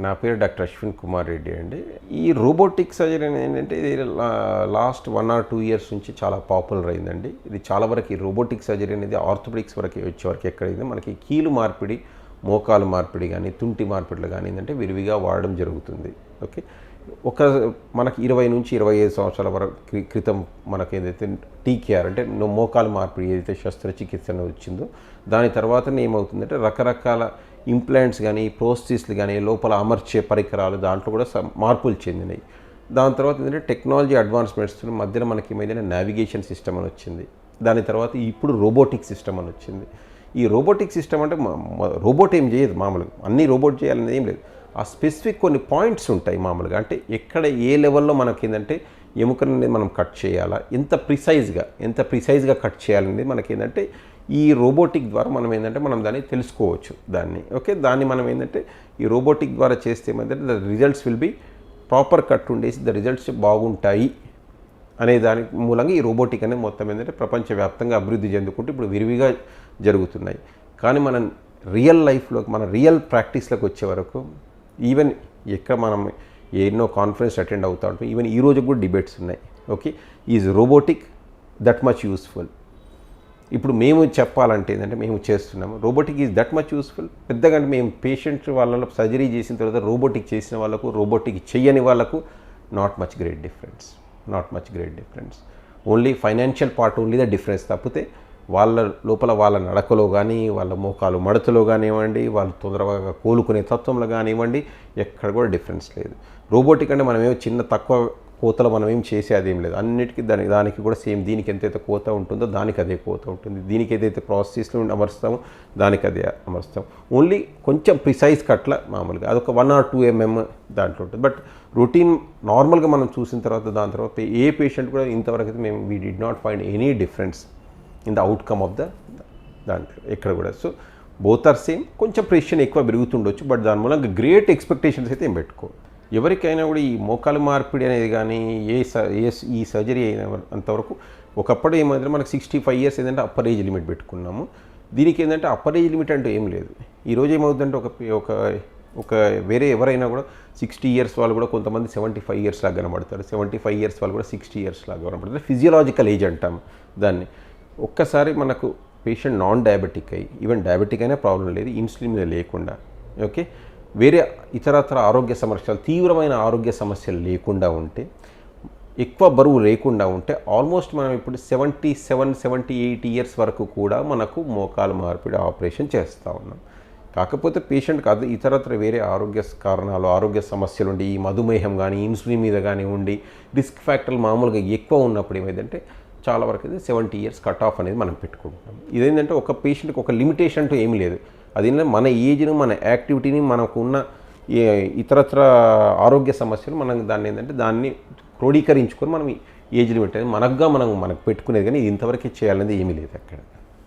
నా పేరు డాక్టర్ అశ్విన్ కుమార్ రెడ్డి అండి. ఈ రోబోటిక్ సర్జరీ అనేది ఏంటంటే ఇది లాస్ట్ 1 or 2 years నుంచి చాలా పాపులర్ అయిందండి. ఇది చాలా వరకు ఈ రోబోటిక్ సర్జరీ అనేది ఆర్థోపెడిక్స్ వరకు వచ్చే వరకు ఎక్కడైంది మనకి కీలు మార్పిడి, మోకాలు మార్పిడి కానీ, తుంటి మార్పిడిలు కానీ ఏంటంటే విరివిగా వాడడం జరుగుతుంది. ఓకే, మనకి 20 నుంచి 25 సంవత్సరాల వరకు క్రితం మనకి ఏదైతే టీకేఆర్ అంటే మోకాలు మార్పిడి ఏదైతే శస్త్రచికిత్స వచ్చిందో దాని తర్వాతనే ఏమవుతుందంటే రకరకాల ఇంప్లాంట్స్ కానీ, ప్రోస్థిస్లు కానీ, లోపల అమర్చే పరికరాలు దాంట్లో కూడా మార్పులు చెందినాయి. దాని తర్వాత ఏంటంటే టెక్నాలజీ అడ్వాన్స్మెంట్స్ మధ్యన మనకి ఏమైందంటే నావిగేషన్ సిస్టమ్ అని వచ్చింది. దాని తర్వాత ఇప్పుడు రోబోటిక్ సిస్టమ్ అని వచ్చింది. ఈ రోబోటిక్ సిస్టమ్ అంటే రోబోట్ ఏం చేయదు మామూలుగా, అన్నీ రోబోట్ చేయాలనేది ఏం లేదు. ఆ స్పెసిఫిక్ కొన్ని పాయింట్స్ ఉంటాయి మామూలుగా, అంటే ఎక్కడ ఏ లెవెల్లో మనకి ఏంటంటే ఎముకలనేది మనం కట్ చేయాలా, ఎంత ప్రిసైజ్గా కట్ చేయాలనేది మనకి ఏంటంటే ఈ రోబోటిక్ ద్వారా మనం ఏంటంటే మనం దాన్ని తెలుసుకోవచ్చు దాన్ని. ఓకే, దాన్ని మనం ఏంటంటే ఈ రోబోటిక్ ద్వారా చేస్తే ఏమంటే the results will be proper cut ఉండేసి ద రిజల్ట్స్ బాగుంటాయి అనే దాని మూలంగా ఈ రోబోటిక్ అనేది మొత్తం ఏంటంటే ప్రపంచవ్యాప్తంగా అభివృద్ధి చెందుకుంటూ ఇప్పుడు విరివిగా జరుగుతున్నాయి. కానీ మనం రియల్ లైఫ్లో మన రియల్ ప్రాక్టీస్లోకి వచ్చే వరకు ఈవెన్ ఎక్కడ మనం ఎన్నో కాన్ఫరెన్స్ అటెండ్ అవుతూ ఉంటాం, ఈవెన్ ఈ రోజు కూడా డిబేట్స్ ఉన్నాయి. Okay, is robotic that much useful? ఇప్పుడు మేము చెప్పాలంటే ఏంటంటే మేము చేస్తున్నాము robotic is that much useful. పెద్దగా అంటే మేము పేషెంట్ వాళ్ళలో సర్జరీ చేసిన తర్వాత రోబోటిక్ చేసిన వాళ్ళకు, రోబోటిక్ చేయని వాళ్ళకు not much great difference. Only financial part only the difference తప్పితే వాళ్ళ లోపల వాళ్ళ నడకలో కానీ, వాళ్ళ మోకాలు మడతలో కానివ్వండి, వాళ్ళు తొందరగా కోలుకునే తత్వంలో కానివ్వండి, ఎక్కడ కూడా డిఫరెన్స్ లేదు. రోబోటిక్ అంటే మనమేమో చిన్న తక్కువ కోతలో మనం ఏం చేసే అదేం లేదు, అన్నిటికీ దానికి కూడా సేమ్. దీనికి ఎంతైతే కోత ఉంటుందో దానికి అదే కోత ఉంటుంది, దీనికి ఏదైతే ప్రాసెస్లో అమరుస్తామో దానికి అదే అమరుస్తాం. ఓన్లీ కొంచెం ప్రిసైజ్ కట్ల మామూలుగా అదొక 1 or 2 mm దాంట్లో ఉంటుంది. బట్ రొటీన్ నార్మల్గా మనం చూసిన తర్వాత దాని తర్వాత ఏ పేషెంట్ కూడా ఇంతవరకు అయితే మేము we did not find any difference in the outcome of దాంట్లో ఎక్కడ కూడా. So both are same. కొంచెం ప్రెషన్ ఎక్కువ పెరుగుతుండొచ్చు, బట్ దాని మూలంగా గ్రేట్ ఎక్స్పెక్టేషన్స్ అయితే ఏం పెట్టుకో. ఎవరికైనా కూడా ఈ మోకాలు మార్పిడి అనేది కానీ ఈ సర్జరీ అయిన అంతవరకు ఒకప్పుడు ఏమైందంటే మనకు 65 years ఏంటంటే అప్పర్ ఏజ్ లిమిట్ పెట్టుకున్నాము. దీనికి ఏంటంటే అప్పర్ ఏజ్ లిమిట్ అంటే ఏం లేదు. ఈరోజు ఏమవుతుందంటే ఒక వేరే ఎవరైనా కూడా 60 years వాళ్ళు కూడా కొంతమంది 75 years లాగా కనబడతారు, 75 years వాళ్ళు కూడా 60 years లాగా కనబడతారు. ఫిజియలాజికల్ ఏజ్ అంటాం దాన్ని. ఒక్కసారి మనకు పేషెంట్ నాన్ డయాబెటిక్ అయ్యి, ఈవెన్ డయాబెటిక్ అయినా ప్రాబ్లం లేదు, ఇన్సులిన్ మీద లేకుండా, ఓకే, వేరే ఇతరత్ర ఆరోగ్య సమస్యలు, తీవ్రమైన ఆరోగ్య సమస్యలు లేకుండా ఉంటే, ఎక్కువ బరువు లేకుండా ఉంటే ఆల్మోస్ట్ మనం ఇప్పుడు 77-78 years వరకు కూడా మనకు మోకాలు మార్పిడి ఆపరేషన్ చేస్తూ ఉన్నాం. కాకపోతే పేషెంట్కి అది ఇతరత్ర వేరే ఆరోగ్య కారణాలు, ఆరోగ్య సమస్యలు ఉండి, ఈ మధుమేహం కానీ, ఇన్సులిన్ మీద కానీ ఉండి, రిస్క్ ఫ్యాక్టర్లు మామూలుగా ఎక్కువ ఉన్నప్పుడు ఏమైందంటే చాలా వరకు అయితే 70 years కట్ ఆఫ్ అనేది మనం పెట్టుకుంటాం. ఇదేంటంటే ఒక పేషెంట్కి ఒక లిమిటేషన్ అంటూ ఏమి లేదు. అది మన ఏజ్ను, మన యాక్టివిటీని, మనకున్న ఇతరత్ర ఆరోగ్య సమస్యలు మనం దాన్ని క్రోడీకరించుకొని మనం ఏజ్ లిమిట్ అనేది మనకు పెట్టుకునేది, కానీ ఇది ఇంతవరకే చేయాలనేది ఏమీ లేదు అక్కడ.